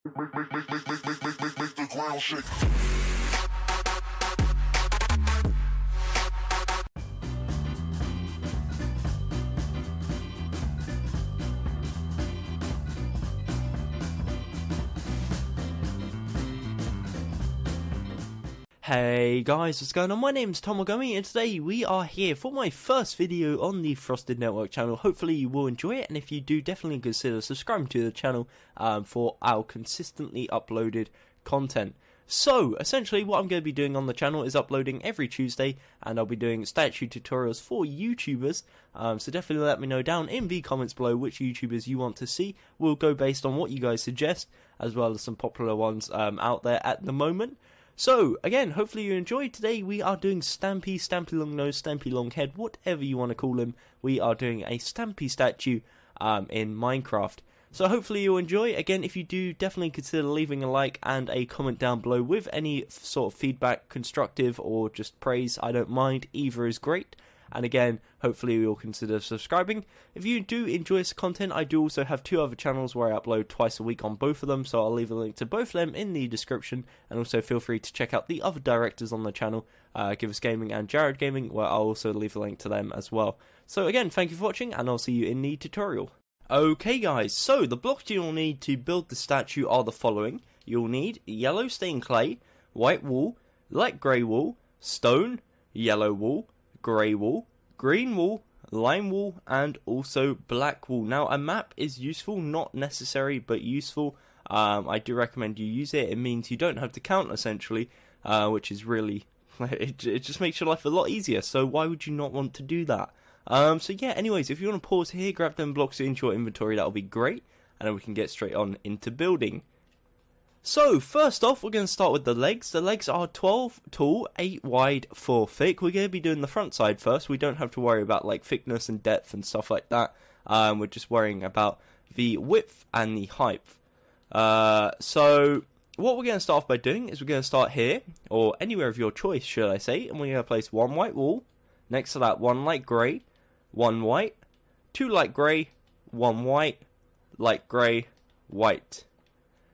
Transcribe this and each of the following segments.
Make the ground shake. Hey guys, what's going on? My name's Gummy, and today we are here for my first video on the Frosted Network channel. Hopefully you will enjoy it, and if you do, definitely consider subscribing to the channel for our consistently uploaded content. So, essentially what I'm going to be doing on the channel is uploading every Tuesday, and I'll be doing statute tutorials for YouTubers, so definitely let me know down in the comments below which YouTubers you want to see. We'll go based on what you guys suggest, as well as some popular ones out there at the moment. So, again, hopefully you enjoyed. Today we are doing Stampy, Stampy Long Nose, Stampy Long Head, whatever you want to call him. We are doing a Stampy statue in Minecraft. So hopefully you'll enjoy. Again, if you do, definitely consider leaving a like and a comment down below with any sort of feedback, constructive or just praise. I don't mind, either is great. And again, hopefully you'll consider subscribing. If you do enjoy this content, I do also have two other channels where I upload twice a week on both of them, so I'll leave a link to both of them in the description, and also feel free to check out the other directors on the channel, Give Us Gaming and Jared Gaming, where I'll also leave a link to them as well. So again, thank you for watching, and I'll see you in the tutorial. Okay guys, so the blocks you'll need to build the statue are the following. You'll need yellow stained clay, white wool, light grey wool, stone, yellow wool, grey wool, green wool, lime wool, and also black wool. Now, a map is useful, not necessary, but useful. I do recommend you use it. It means you don't have to count, essentially, which is really, it just makes your life a lot easier, so why would you not want to do that? So yeah, anyways, if you want to pause here, grab them blocks into your inventory, that'll be great, and then we can get straight on into building. So, first off, we're going to start with the legs. The legs are 12 tall, 8 wide, 4 thick. We're going to be doing the front side first. We don't have to worry about like thickness and depth and stuff like that. We're just worrying about the width and the height. So, what we're going to start off by doing is we're going to start here, or anywhere of your choice, should I say, and we're going to place one white wall. Next to that, one light grey, one white, two light grey, one white, light grey, white.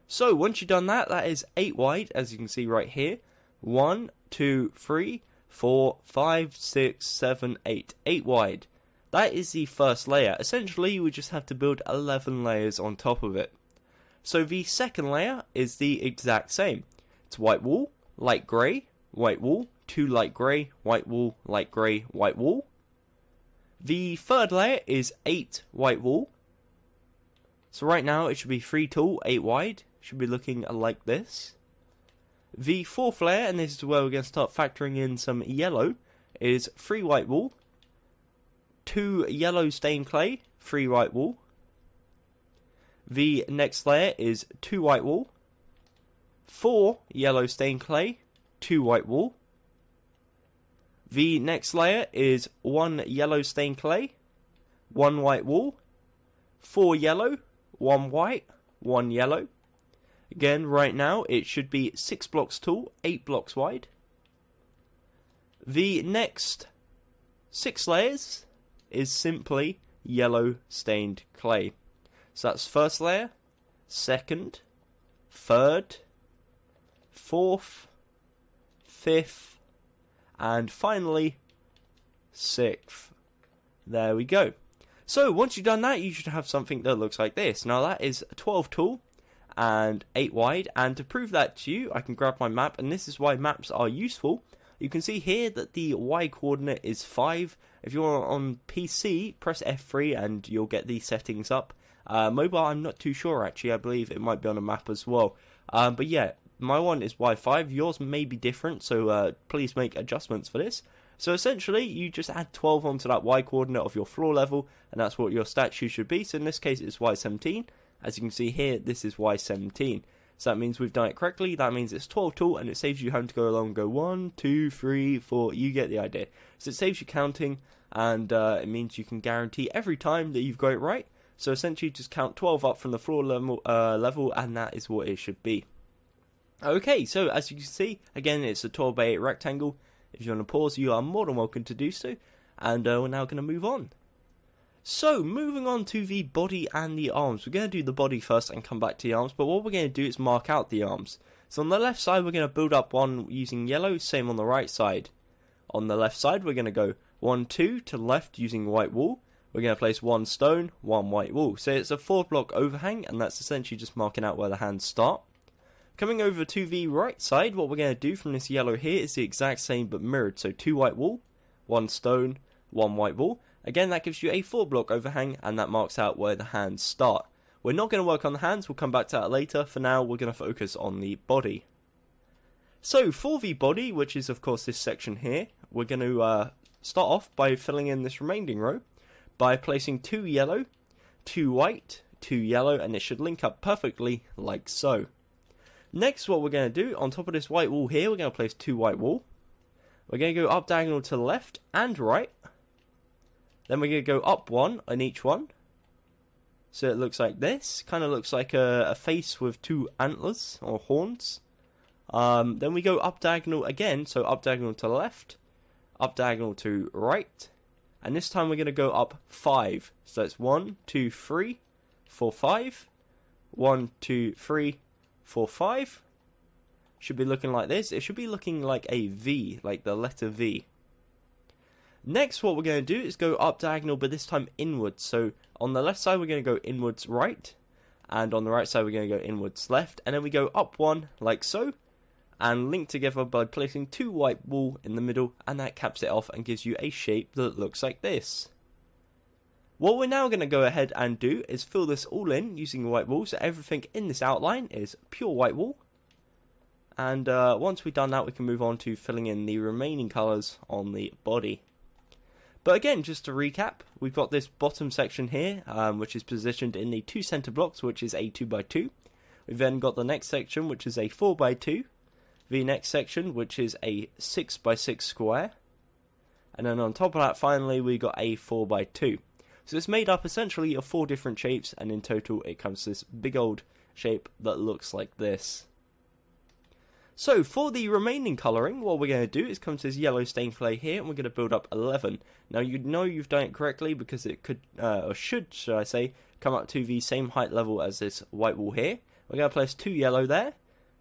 So, once you've done that, that is 8 wide, as you can see right here. 1, 2, 3, 4, 5, 6, 7, 8. 8 wide. That is the first layer. Essentially, you would just have to build 11 layers on top of it. So, the second layer is the exact same. It's white wool, light grey, white wool, 2 light grey, white wool, light grey, white wool. The third layer is 8 white wool. So, right now, it should be 3 tall, 8 wide. Should be looking like this. The fourth layer, and this is where we're going to start factoring in some yellow, is 3 white wool, 2 yellow stained clay, 3 white wool. The next layer is 2 white wool, 4 yellow stained clay, 2 white wool. The next layer is 1 yellow stained clay, 1 white wool, 4 yellow, 1 white, 1 yellow. Again, right now, it should be 6 blocks tall, 8 blocks wide. The next 6 layers is simply yellow stained clay. So that's first layer, second, third, fourth, fifth, and finally, sixth. There we go. So, once you've done that, you should have something that looks like this. Now, that is 12 tall and 8 wide, and to prove that to you, I can grab my map, and this is why maps are useful. You can see here that the Y coordinate is 5. If you're on PC, press F3 and you'll get these settings up. Mobile, I'm not too sure actually, I believe it might be on a map as well. But yeah, my one is Y5, yours may be different, so please make adjustments for this. So essentially, you just add 12 onto that Y coordinate of your floor level, and that's what your statue should be. So in this case, it's Y17. As you can see here, this is Y17. So that means we've done it correctly. That means it's 12 tall, and it saves you having to go along and go 1, 2, 3, 4. You get the idea. So it saves you counting, and it means you can guarantee every time that you've got it right. So essentially, just count 12 up from the floor level, and that is what it should be. Okay, so as you can see, again, it's a 12 by 8 rectangle. If you want to pause, you are more than welcome to do so. And we're now going to move on. So, moving on to the body and the arms. We're going to do the body first and come back to the arms, but what we're going to do is mark out the arms. So on the left side, we're going to build up one using yellow, same on the right side. On the left side, we're going to go 1, 2 to the left using white wool. We're going to place 1 stone, 1 white wool. So it's a 4-block overhang, and that's essentially just marking out where the hands start. Coming over to the right side, what we're going to do from this yellow here is the exact same but mirrored. So 2 white wool, 1 stone, 1 white wool. Again, that gives you a 4-block overhang, and that marks out where the hands start. We're not going to work on the hands, we'll come back to that later. For now, we're going to focus on the body. So, for the body, which is of course this section here, we're going to start off by filling in this remaining row by placing 2 yellow, 2 white, 2 yellow, and it should link up perfectly like so. Next, what we're going to do, on top of this white wool here, we're going to place 2 white wool. We're going to go up diagonal to the left and right. Then we're going to go up 1 on each one. So it looks like this. Kind of looks like a face with 2 antlers or horns. Then we go up diagonal again. So up diagonal to the left. Up diagonal to right. And this time we're going to go up 5. So it's 1, 2, 3, 4, 5. 1, 2, 3, 4, 5. Should be looking like this. It should be looking like a V. Like the letter V. Next, what we're going to do is go up diagonal, but this time inwards. So on the left side, we're going to go inwards right. And on the right side, we're going to go inwards left. And then we go up 1, like so. And link together by placing 2 white wool in the middle. And that caps it off and gives you a shape that looks like this. What we're now going to go ahead and do is fill this all in using white wool. So everything in this outline is pure white wool. And once we've done that, we can move on to filling in the remaining colours on the body. But again, just to recap, we've got this bottom section here, which is positioned in the 2 center blocks, which is a 2x2. We've then got the next section, which is a 4x2. The next section, which is a 6x6 square. And then on top of that, finally, we got a 4x2. So it's made up essentially of 4 different shapes, and in total, it comes to this big old shape that looks like this. So, for the remaining colouring, what we're going to do is come to this yellow stained clay here, and we're going to build up 11. Now, you know you've done it correctly, because it could, or should I say, come up to the same height level as this white wool here. We're going to place 2 yellow there,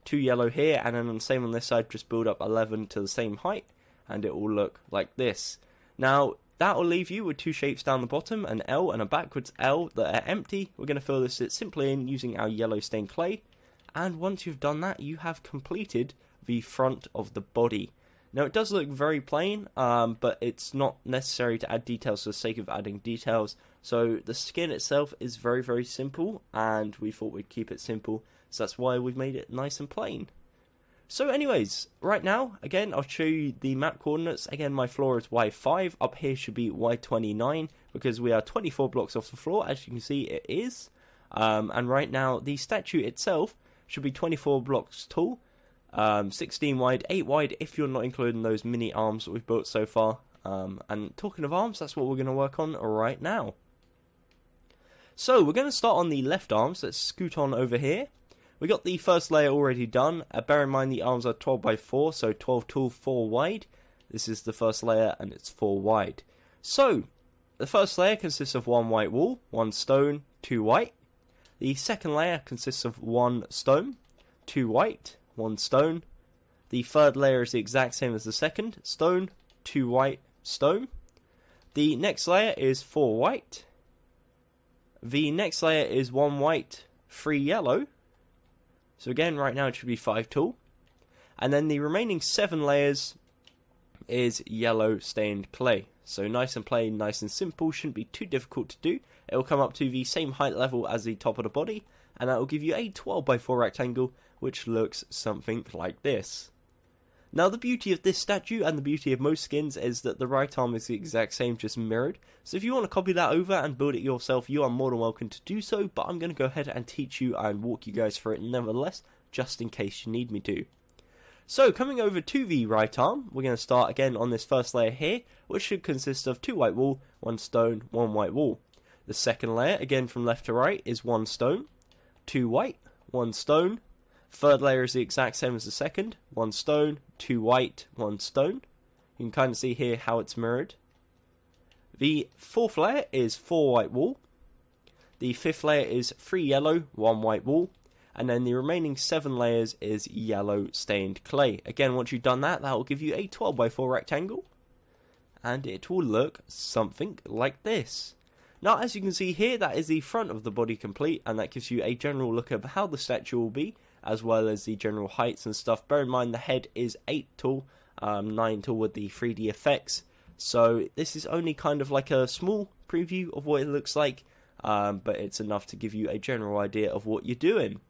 2 yellow here, and then on the same on this side, just build up 11 to the same height, and it will look like this. Now, that will leave you with 2 shapes down the bottom, an L and a backwards L that are empty. We're going to fill this simply in using our yellow stained clay. And once you've done that, you have completed the front of the body. Now, it does look very plain, but it's not necessary to add details for the sake of adding details. So the skin itself is very, very simple, and we thought we'd keep it simple. So that's why we've made it nice and plain. So anyways, right now, again, I'll show you the map coordinates. Again, my floor is Y5. Up here should be Y29, because we are 24 blocks off the floor. As you can see, it is. And right now, the statue itself should be 24 blocks tall, 16 wide, 8 wide if you're not including those mini arms that we've built so far. And talking of arms, that's what we're going to work on right now. So we're going to start on the left arms. Let's scoot on over here. We got the first layer already done. Bear in mind the arms are 12 by 4, so 12 tall, 4 wide. This is the first layer and it's 4 wide. So the first layer consists of 1 white wool, 1 stone, 2 white. The second layer consists of 1 stone, 2 white, 1 stone. The third layer is the exact same as the second, stone, 2 white, stone. The next layer is 4 white. The next layer is 1 white, 3 yellow. So again, right now it should be 5 tall. And then the remaining 7 layers is yellow stained clay. So nice and plain, nice and simple, shouldn't be too difficult to do. It will come up to the same height level as the top of the body, and that will give you a 12 by 4 rectangle, which looks something like this. Now the beauty of this statue, and the beauty of most skins, is that the right arm is the exact same, just mirrored. So if you want to copy that over and build it yourself, you are more than welcome to do so, but I'm going to go ahead and teach you and walk you guys through it nevertheless, just in case you need me to. So coming over to the right arm, we're going to start again on this first layer here, which should consist of 2 white wool, 1 stone, 1 white wool. The second layer, again from left to right, is 1 stone, 2 white, 1 stone. Third layer is the exact same as the second, 1 stone, 2 white, 1 stone. You can kind of see here how it's mirrored. The fourth layer is 4 white wool. The fifth layer is 3 yellow, 1 white wool. And then the remaining 7 layers is yellow stained clay. Again, once you've done that, that will give you a 12x4 rectangle. And it will look something like this. Now, as you can see here, that is the front of the body complete, and that gives you a general look of how the statue will be, as well as the general heights and stuff. Bear in mind the head is 8 tall, 9 tall with the 3D effects. So this is only kind of like a small preview of what it looks like, but it's enough to give you a general idea of what you're doing.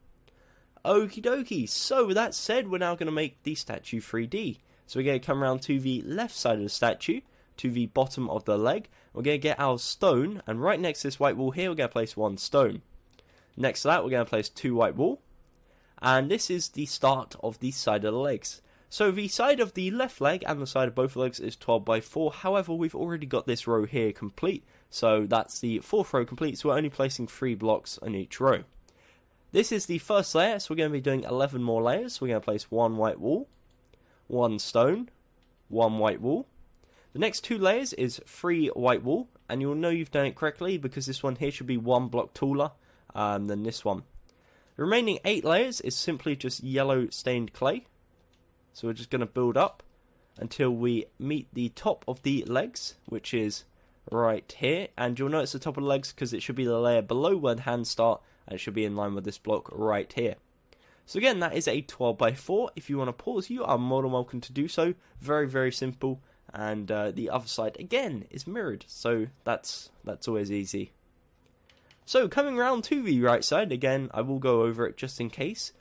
Okie dokie, so with that said, we're now going to make the statue 3D. So we're going to come around to the left side of the statue, to the bottom of the leg. We're going to get our stone, and right next to this white wool here, we're going to place 1 stone. Next to that, we're going to place 2 white wool. And this is the start of the side of the legs. So the side of the left leg and the side of both legs is 12x4. However, we've already got this row here complete. So that's the 4th row complete, so we're only placing 3 blocks on each row. This is the first layer, so we're going to be doing 11 more layers. We're going to place 1 white wool, 1 stone, 1 white wool. The next 2 layers is 3 white wool, and you'll know you've done it correctly because this one here should be 1 block taller than this one. The remaining 8 layers is simply just yellow stained clay. So we're just going to build up until we meet the top of the legs, which is right here. And you'll notice the top of the legs because it should be the layer below where the hands start, and it should be in line with this block right here. So again, that is a 12x4. If you want to pause, you are more than welcome to do so. Very, very simple. And the other side, again, is mirrored. So that's always easy. So coming around to the right side, again, I will go over it just in case.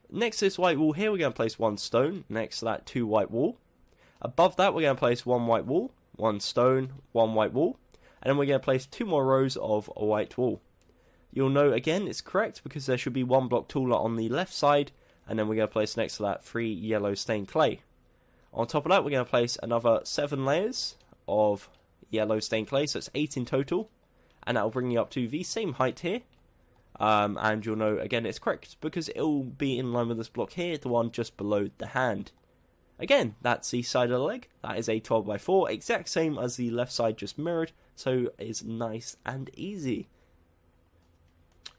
Next to this white wool here, we're going to place 1 stone. Next to that, 2 white wool. Above that, we're going to place 1 white wool, 1 stone, 1 white wool. And then we're going to place 2 more rows of white wool. You'll know, again, it's correct because there should be 1 block taller on the left side. And then we're going to place next to that 3 yellow stained clay. On top of that, we're going to place another 7 layers of yellow stained clay. So it's 8 in total. And that will bring you up to the same height here. And you'll know, again, it's correct because it will be in line with this block here, the one just below the hand. Again, that's the side of the leg. That is a 12x4, exact same as the left side, just mirrored. So it's nice and easy.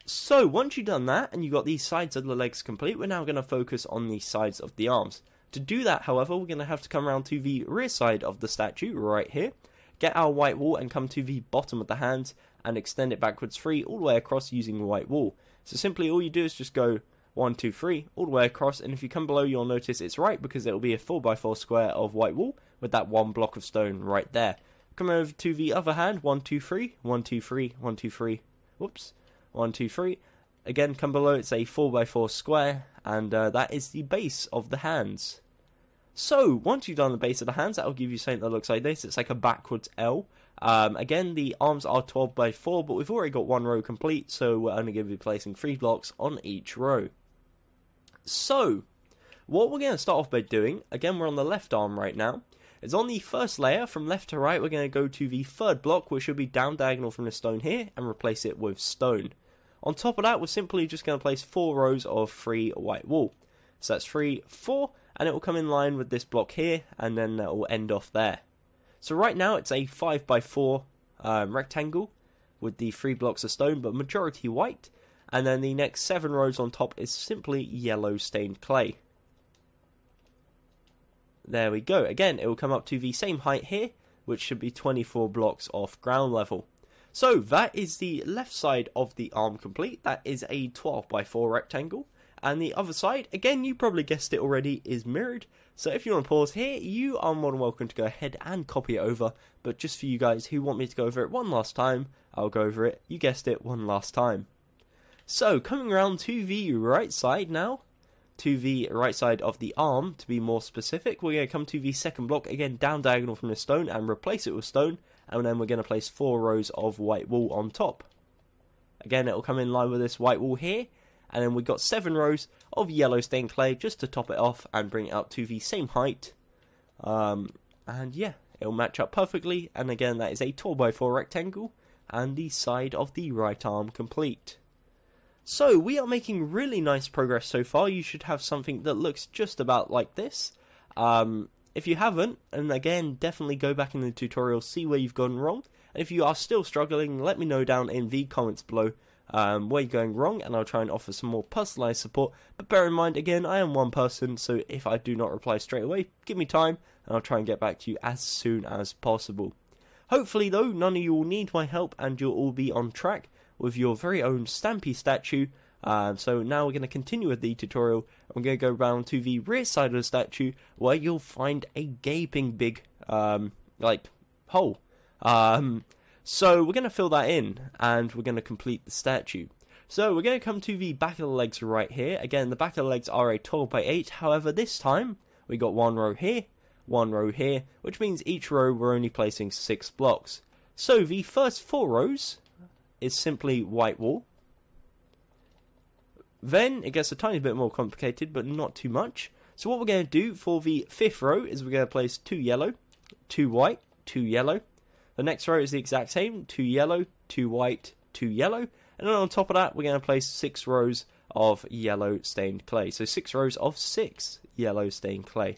So once you've done that and you've got these sides of the legs complete, we're now going to focus on the sides of the arms. To do that, however, we're going to have to come around to the rear side of the statue right here. Get our white wool and come to the bottom of the hands and extend it backwards 3 all the way across using white wool. So simply all you do is just go 1, 2, 3 all the way across, and if you come below you'll notice it's right because it will be a 4x4 square of white wool with that 1 block of stone right there. Come over to the other hand, 1, 2, 3, 1, 2, 3, 1, 2, 3, whoops, 1, 2, 3. Again, come below, it's a 4x4 square, and that is the base of the hands. So, once you've done the base of the hands, that will give you something that looks like this. It's like a backwards L. Again, the arms are 12x4, but we've already got 1 row complete, so we're only going to be placing 3 blocks on each row. So, what we're going to start off by doing, again, we're on the left arm right now, is on the first layer, from left to right, we're going to go to the 3rd block, which should be down diagonal from the stone here, and replace it with stone. On top of that, we're simply just going to place 4 rows of 3 white wool. So that's 3, 4, and it will come in line with this block here, and then that will end off there. So right now it's a 5x4 rectangle with the 3 blocks of stone, but majority white, and then the next 7 rows on top is simply yellow stained clay. There we go. Again, it will come up to the same height here, which should be 24 blocks off ground level. So that is the left side of the arm complete. That is a 12x4 rectangle. And the other side, again, you probably guessed it already, is mirrored. So if you want to pause here, you are more than welcome to go ahead and copy it over. But just for you guys who want me to go over it one last time, I'll go over it, you guessed it, one last time. So coming around to the right side now, to the right side of the arm, to be more specific, we're going to come to the 2nd block, again down diagonal from the stone, and replace it with stone. And then we're going to place 4 rows of white wool on top. Again, it will come in line with this white wool here. And then we've got 7 rows of yellow stained clay just to top it off and bring it up to the same height. And yeah, it'll match up perfectly. And again, that is a 12x4 rectangle and the side of the right arm complete. So we are making really nice progress so far. You should have something that looks just about like this. If you haven't, and again, definitely go back in the tutorial, see where you've gone wrong. And if you are still struggling, let me know down in the comments below where you're going wrong, and I'll try and offer some more personalised support. But bear in mind, again, I am one person, so if I do not reply straight away, give me time, and I'll try and get back to you as soon as possible. Hopefully, though, none of you will need my help, and you'll all be on track with your very own Stampy statue. So now we're going to continue with the tutorial. I'm going to go around to the rear side of the statue, where you'll find a gaping big, hole. So we're going to fill that in, and we're going to complete the statue. So we're going to come to the back of the legs right here. Again, the back of the legs are a 12 by 8. However, this time we got one row here, one row here, which means each row we're only placing 6 blocks. So the first 4 rows is simply white wool. Then it gets a tiny bit more complicated, but not too much. So what we're going to do for the 5th row is we're going to place 2 yellow, 2 white, 2 yellow. The next row is the exact same, 2 yellow, 2 white, 2 yellow. And then on top of that, we're going to place 6 rows of yellow stained clay. So 6 rows of 6 yellow stained clay.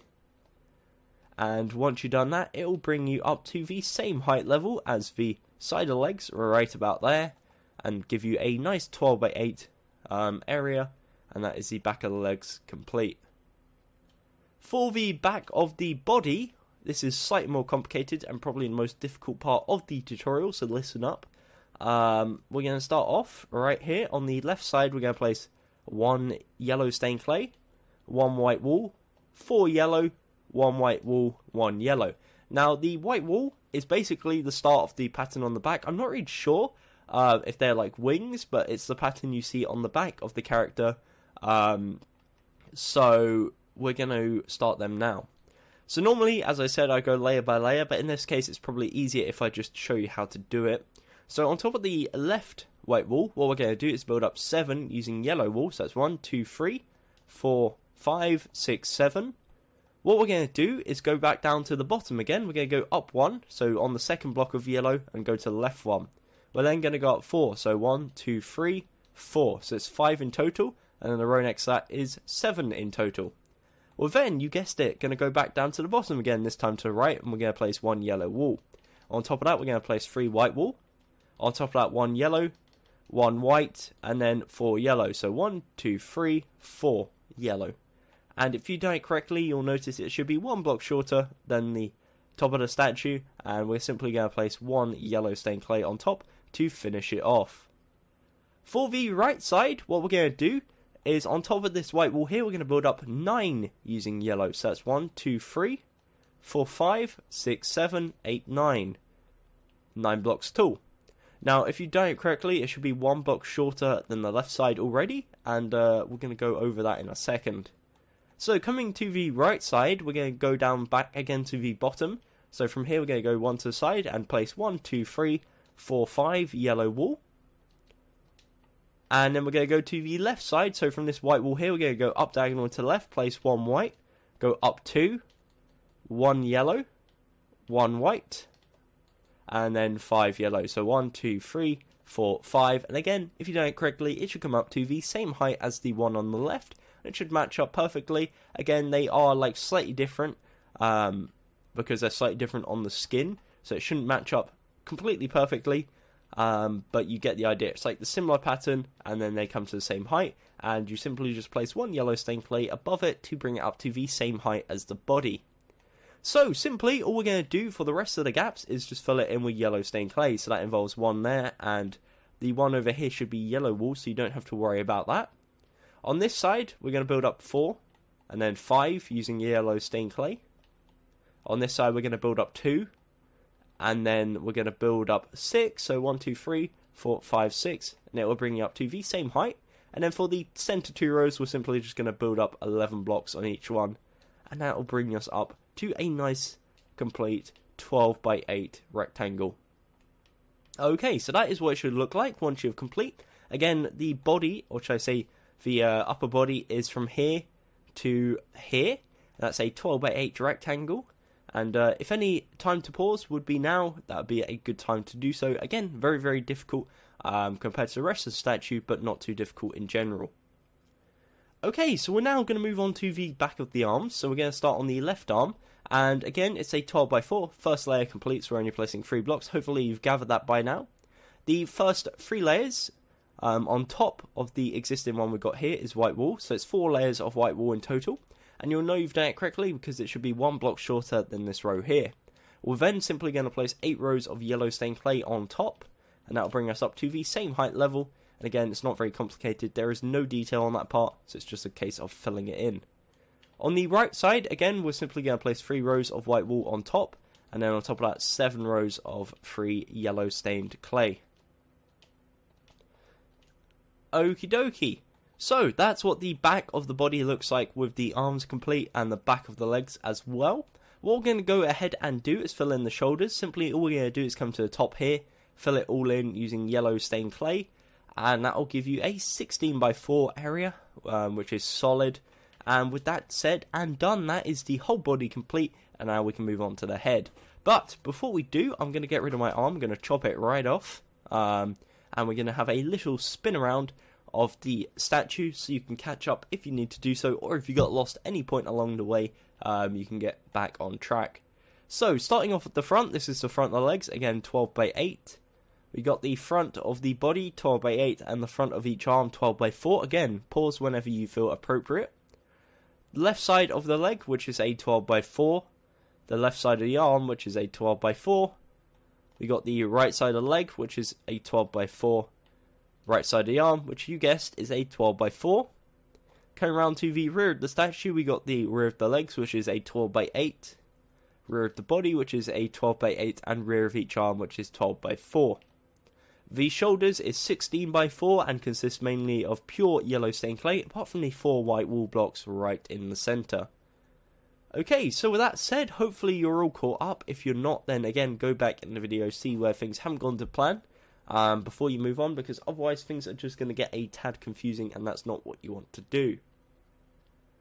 And once you've done that, it will bring you up to the same height level as the side of the legs, right about there, and give you a nice 12 by 8 area, and that is the back of the legs complete. For the back of the body, this is slightly more complicated and probably the most difficult part of the tutorial, so listen up. We're going to start off right here. On the left side, we're going to place 1 yellow stained clay, 1 white wool, 4 yellow, 1 white wool, 1 yellow. Now, the white wool is basically the start of the pattern on the back. I'm not really sure if they're like wings, but it's the pattern you see on the back of the character. So we're going to start them now. So normally, as I said, I go layer by layer, but in this case it's probably easier if I just show you how to do it. So on top of the left white wool, what we're going to do is build up 7 using yellow wool. So that's 1, 2, 3, 4, 5, 6, 7. What we're going to do is go back down to the bottom again. We're going to go up 1, so on the second block of yellow, and go to the left 1. We're then going to go up 4, so 1, 2, 3, 4. So it's 5 in total, and then the row next to that is 7 in total. Well then, you guessed it, going to go back down to the bottom again, this time to the right, and we're going to place 1 yellow wool. On top of that, we're going to place 3 white wool. On top of that, 1 yellow, 1 white, and then 4 yellow. So 1, 2, 3, 4 yellow. And if you do it correctly, you'll notice it should be 1 block shorter than the top of the statue, and we're simply going to place 1 yellow stained clay on top to finish it off. For the right side, what we're going to do is on top of this white wool here, we're going to build up 9 using yellow. So that's 1, 2, 3, 4, 5, 6, 7, 8, 9. 9 blocks tall. Now, if you do it correctly, it should be 1 block shorter than the left side already, and we're going to go over that in a second. So coming to the right side, we're going to go down back again to the bottom. So from here, we're going to go 1 to the side and place 1, 2, 3, 4, 5 yellow wool. And then we're going to go to the left side. So from this white wool here, we're going to go up diagonal to the left, place 1 white, go up 2, 1 yellow, 1 white, and then 5 yellow. So 1, 2, 3, 4, 5. And again, if you do it correctly, it should come up to the same height as the one on the left. It should match up perfectly. Again, they are like slightly different because they're slightly different on the skin. So it shouldn't match up completely perfectly. But you get the idea. It's like the similar pattern, and then they come to the same height, and you simply just place 1 yellow stained clay above it to bring it up to the same height as the body. So simply, all we're going to do for the rest of the gaps is just fill it in with yellow stained clay. So that involves 1 there, and the one over here should be yellow wool, so you don't have to worry about that. On this side, we're going to build up 4, and then 5 using yellow stained clay. On this side, we're going to build up 2, and then we're going to build up 6, so 1, 2, 3, 4, 5, 6, and it will bring you up to the same height. And then for the center 2 rows, we're simply just going to build up 11 blocks on each one, and that will bring us up to a nice, complete 12 by 8 rectangle. Okay, so that is what it should look like once you've complete. Again, the body, or should I say, the upper body is from here to here. That's a 12 by 8 rectangle. And if any time to pause would be now, that would be a good time to do so. Again, very, very difficult compared to the rest of the statue, but not too difficult in general. Okay, so we're now going to move on to the back of the arms. So we're going to start on the left arm, And again, it's a 12 by 4. First layer complete, so we're only placing 3 blocks. Hopefully you've gathered that by now. The first 3 layers on top of the existing one we've got here is white wool. So it's 4 layers of white wool in total. And you'll know you've done it correctly because it should be 1 block shorter than this row here. We're then simply going to place 8 rows of yellow stained clay on top. And that will bring us up to the same height level. And again, it's not very complicated. There is no detail on that part, so it's just a case of filling it in. On the right side, again, we're simply going to place 3 rows of white wool on top. And then on top of that, 7 rows of 3 yellow stained clay. Okie dokie. So, that's what the back of the body looks like with the arms complete and the back of the legs as well. What we're going to go ahead and do is fill in the shoulders. Simply, all we're going to do is come to the top here, fill it all in using yellow stained clay. And that will give you a 16 by 4 area, which is solid. And with that said and done, that is the whole body complete, and now we can move on to the head. But before we do, I'm going to get rid of my arm, I'm going to chop it right off, and we're going to have a little spin around of the statue, so you can catch up if you need to do so, or if you got lost any point along the way, you can get back on track. So, starting off at the front, this is the front of the legs, again 12 by 8. We got the front of the body, 12 by 8, and the front of each arm, 12 by 4. Again, pause whenever you feel appropriate. Left side of the leg, which is a 12 by 4. The left side of the arm, which is a 12 by 4. We got the right side of the leg, which is a 12 by 4. Right side of the arm, which you guessed is a 12 by 4. Coming around to the rear of the statue, we got the rear of the legs, which is a 12 by 8. Rear of the body, which is a 12 by 8, and rear of each arm, which is 12 by 4. The shoulders is 16 by 4 and consists mainly of pure yellow stained clay, apart from the 4 white wool blocks right in the centre. Okay, so with that said, hopefully you're all caught up. If you're not, then again, go back in the video, see where things haven't gone to plan before you move on, because otherwise things are just going to get a tad confusing, and that's not what you want to do.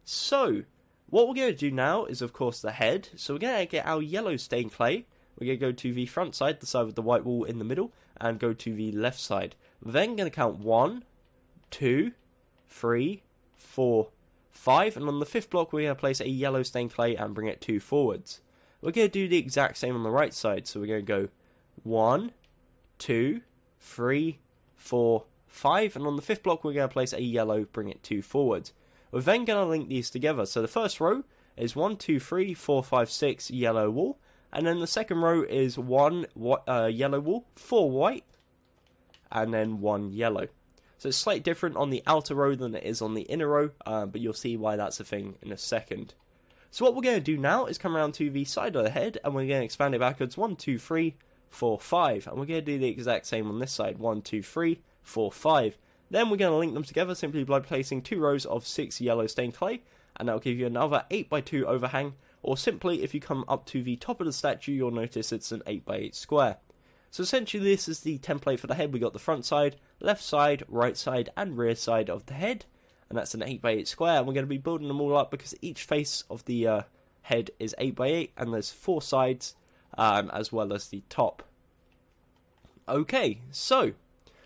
So, what we're going to do now is, of course, the head. So we're going to get our yellow stained clay. We're going to go to the front side, the side with the white wool in the middle, and go to the left side. We're then going to count 1, 2, 3, 4, 5, and on the 5th block we're going to place a yellow stained clay and bring it 2 forwards. We're going to do the exact same on the right side, so we're going to go 1, 2, 3, 4, 5, and on the 5th block we're going to place a yellow, bring it 2 forwards. We're then going to link these together, so the first row is 1, 2, 3, 4, 5, 6 yellow wool. And then the second row is 1 yellow wool, 4 white, and then 1 yellow. So it's slightly different on the outer row than it is on the inner row, but you'll see why that's a thing in a second. So what we're going to do now is come around to the side of the head, and we're going to expand it backwards, 1, 2, 3, 4, 5. And we're going to do the exact same on this side, 1, 2, 3, 4, 5. Then we're going to link them together simply by placing 2 rows of 6 yellow stained clay, and that will give you another 8 by 2 overhang. Or simply, if you come up to the top of the statue, you'll notice it's an 8 by 8 square. So essentially, this is the template for the head. We got the front side, left side, right side, and rear side of the head. And that's an 8 by 8 square. And we're going to be building them all up because each face of the head is 8 by 8. And there's 4 sides, as well as the top. Okay, so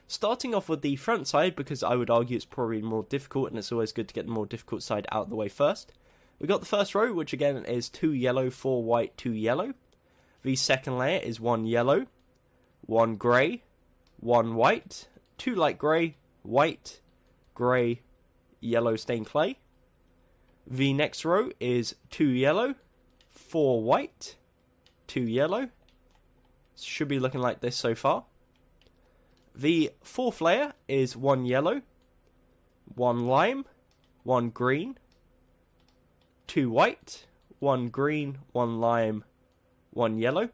starting off with the front side, because I would argue it's probably more difficult. And it's always good to get the more difficult side out of the way first. We got the first row, which again is 2 yellow, 4 white, 2 yellow. The second layer is 1 yellow, 1 grey, 1 white, 2 light grey, white, grey, yellow stained clay. The next row is 2 yellow, 4 white, 2 yellow. Should be looking like this so far. The fourth layer is 1 yellow, 1 lime, 1 green, 2 white, 1 green, 1 lime, 1 yellow.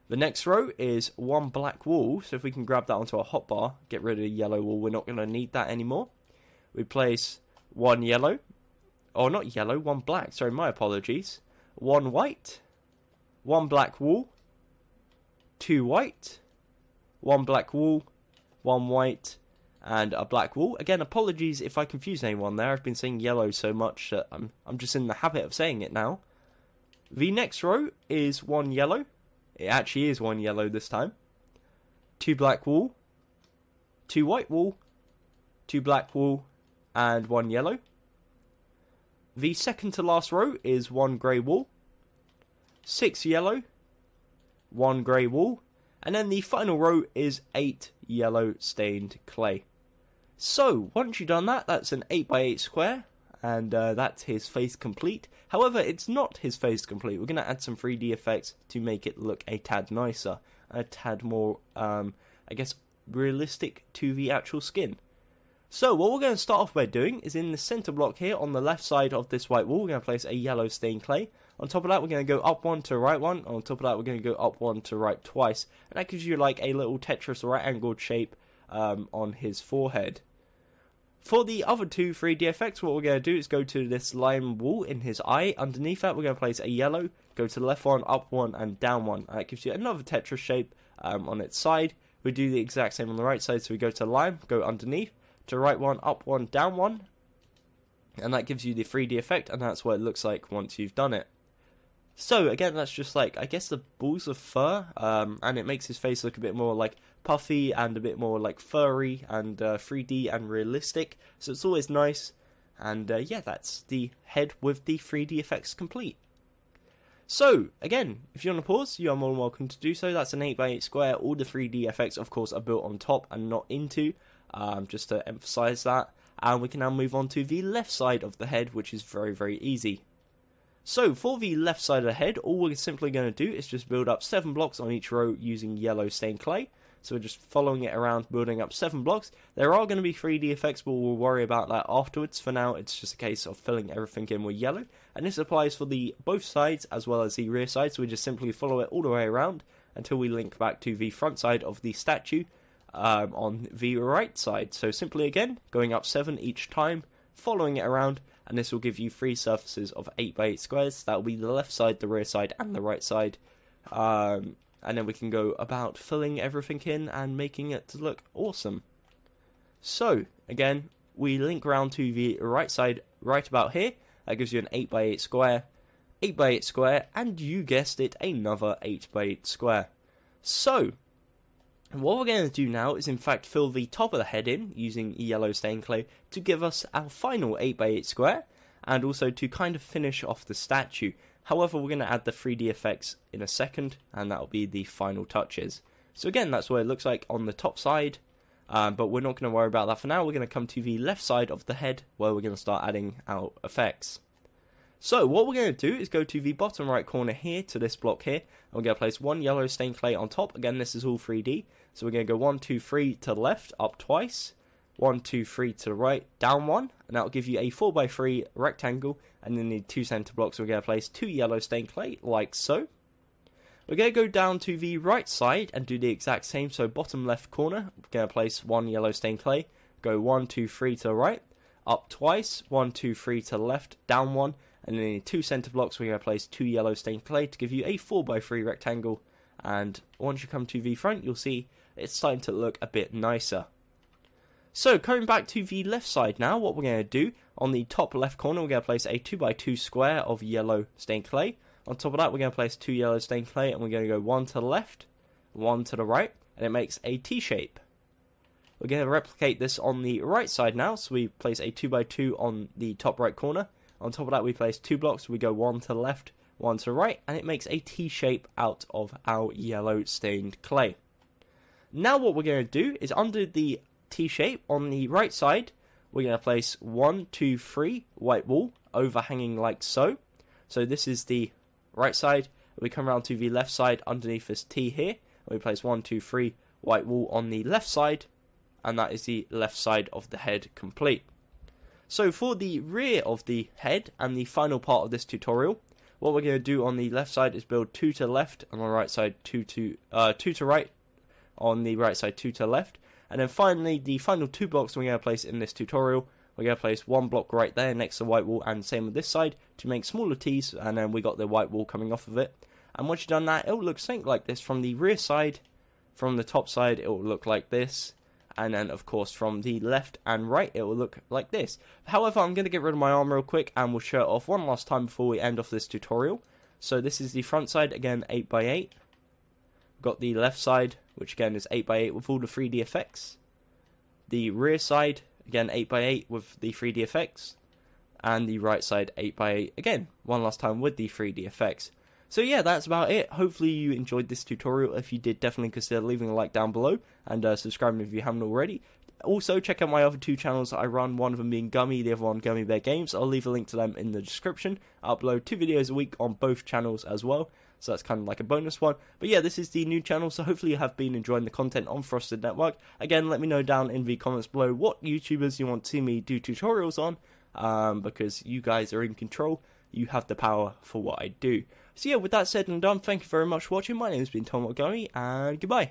The next row is 1 black wool, so if we can grab that onto a hotbar, get rid of the yellow wool, we're not going to need that anymore. We place 1 yellow, or not yellow, 1 black, sorry, my apologies. 1 white, 1 black wool, 2 white, 1 black wool, 1 white, and a black wool. Again, apologies if I confuse anyone there. I've been saying yellow so much that I'm just in the habit of saying it now. The next row is 1 yellow. It actually is 1 yellow this time. 2 black wool, 2 white wool, 2 black wool, and 1 yellow. The second to last row is 1 grey wool, 6 yellow, 1 grey wool, and then the final row is 8 yellow stained clay. So, once you've done that, that's an 8x8 square, and that's his face complete. However, it's not his face complete. We're going to add some 3D effects to make it look a tad nicer, a tad more, I guess, realistic to the actual skin. So, what we're going to start off by doing is in the center block here, on the left side of this white wall, we're going to place a yellow stained clay. On top of that, we're going to go up 1 to right 1. On top of that, we're going to go up 1 to right twice. And that gives you like a little Tetris right angled shape on his forehead. For the other two 3D effects, what we're going to do is go to this lime wall in his eye. Underneath that, we're going to place a yellow. Go to the left one, up 1, and down 1. And that gives you another Tetris shape on its side. We do the exact same on the right side. So we go to lime, go underneath, to right 1, up 1, down 1. And that gives you the 3D effect. And that's what it looks like once you've done it. So, again, that's just like, I guess, the balls of fur, and it makes his face look a bit more, like, puffy and a bit more, like, furry and 3D and realistic. So it's always nice, and, yeah, that's the head with the 3D effects complete. So, again, if you want to pause, you are more than welcome to do so. That's an 8x8 square. All the 3D effects, of course, are built on top and not into, just to emphasize that. And we can now move on to the left side of the head, which is very, very easy. So, for the left side of the head, all we're simply going to do is just build up 7 blocks on each row using yellow stained clay. So we're just following it around, building up 7 blocks. There are going to be 3D effects, but we'll worry about that afterwards. For now, it's just a case of filling everything in with yellow. And this applies for the both sides as well as the rear side. So we just simply follow it all the way around until we link back to the front side of the statue on the right side. So simply again, going up 7 each time, following it around. And this will give you 3 surfaces of 8x8 squares. That will be the left side, the rear side, and the right side. And then we can go about filling everything in and making it look awesome. So, again, we link around to the right side right about here. That gives you an 8x8 square, 8x8 square, and you guessed it, another 8x8 square. So, what we're going to do now is in fact fill the top of the head in using yellow stained clay to give us our final 8x8 square, and also to kind of finish off the statue. However, we're going to add the 3D effects in a second, and that will be the final touches. So again, that's what it looks like on the top side, but we're not going to worry about that for now. We're going to come to the left side of the head where we're going to start adding our effects. So what we're going to do is go to the bottom right corner here to this block here, and we're going to place 1 yellow stained clay on top. Again, this is all 3D. So we're going to go 1, 2, 3 to the left, up twice, 1, 2, 3 to the right, down 1, and that will give you a 4x3 rectangle, and then need 2 center blocks. We're going to place 2 yellow stained clay, like so. We're going to go down to the right side and do the exact same. So bottom left corner, we're going to place 1 yellow stained clay, go 1, 2, 3 to the right, up twice, 1, 2, 3 to the left, down 1, and then need 2 center blocks. We're going to place 2 yellow stained clay to give you a 4x3 rectangle, and once you come to the front, you'll see it's starting to look a bit nicer. So, coming back to the left side now, what we're going to do, on the top left corner, we're going to place a 2x2 square of yellow stained clay. On top of that, we're going to place 2 yellow stained clay, and we're going to go 1 to the left, 1 to the right, and it makes a T shape. We're going to replicate this on the right side now, so we place a 2x2 on the top right corner. On top of that, we place 2 blocks, we go 1 to the left, 1 to the right, and it makes a T shape out of our yellow stained clay. Now what we're going to do is under the T shape on the right side, we're going to place 1, 2, 3 white wool overhanging like so. So this is the right side. We come around to the left side underneath this T here. We place 1, 2, 3 white wool on the left side, and that is the left side of the head complete. So for the rear of the head and the final part of this tutorial, what we're going to do on the left side is build 2 to the left, and on the right side 2 to right. On the right side, 2 to the left, and then finally the final 2 blocks we're going to place in this tutorial. We're going to place 1 block right there next to the white wall, and same with this side to make smaller T's, and then we got the white wall coming off of it. And once you've done that, it'll look something like this from the rear side. From the top side, it will look like this, and then of course from the left and right, it will look like this. However, I'm going to get rid of my arm real quick, and we'll show it off one last time before we end off this tutorial. So this is the front side, again 8x8. Got the left side, which again is 8x8 with all the 3D effects. The rear side, again 8x8 with the 3D effects. And the right side 8x8, again, one last time with the 3D effects. So yeah, that's about it. Hopefully you enjoyed this tutorial. If you did, definitely consider leaving a like down below and subscribing if you haven't already. Also, check out my other two channels that I run, one of them being Gummy, the other one Gummy Bear Games. I'll leave a link to them in the description. I upload 2 videos a week on both channels as well, so that's kind of like a bonus one. But yeah, this is the new channel, so hopefully you have been enjoying the content on Frosted Network. Again, let me know down in the comments below what YouTubers you want to see me do tutorials on, because you guys are in control. You have the power for what I do. So yeah, with that said and done, thank you very much for watching. My name has been Tom Gummy, and goodbye.